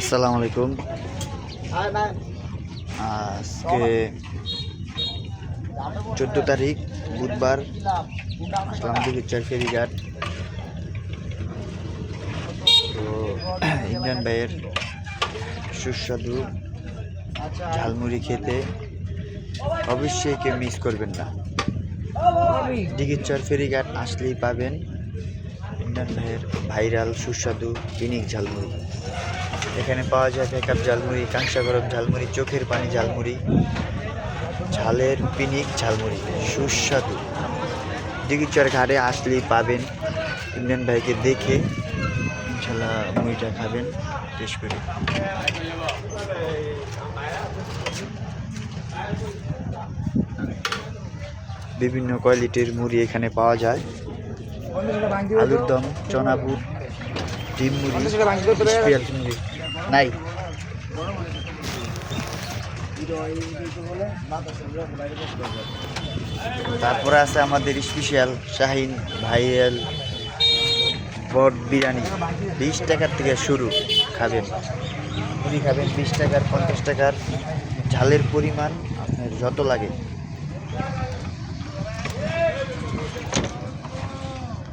আসসালামু আলাইকুম। আজকে 14 তারিখ বুধবার, আসলাম দিঘিরচর ফেরিঘাট। তো ইমরান ভাইয়ের সুস্বাদু ঝালমুড়ি খেতে অবশ্যই কেউ মিস করবেন না। দিঘিরচর ফেরিঘাট আসলেই পাবেন ইমরান ভাইয়ের ভাইরাল সুস্বাদু পিনিক ঝালমুড়ি। এখানে পাওয়া যায় প্যাকআপ ঝালমুড়ি, কাঁচা গরম ঝালমুড়ি, চোখের পানি ঝালমুড়ি, ঝালের পিনিক ঝালমুড়ি সুস্বাদু। দিঘিরচর ঘাটে আসলেই পাবেন। ইমরান ভাইকে দেখে ইনশাল্লাহ মুড়িটা খাবেন, টেস্ট করে। বিভিন্ন কোয়ালিটির মুড়ি এখানে পাওয়া যায়। আলুর দম, চনাপুর, ডিম মুড়ি, স্পেশাল মুড়ি নাই। তারপরে আছে আমাদের স্পেশাল শাহিন ভাইরাল বট বিরিয়ানি। 20 টাকার থেকে শুরু। খাবেন মুড়ি খাবেন 20 টাকার, 50 টাকার, ঝালের পরিমাণ আপনার যত লাগে।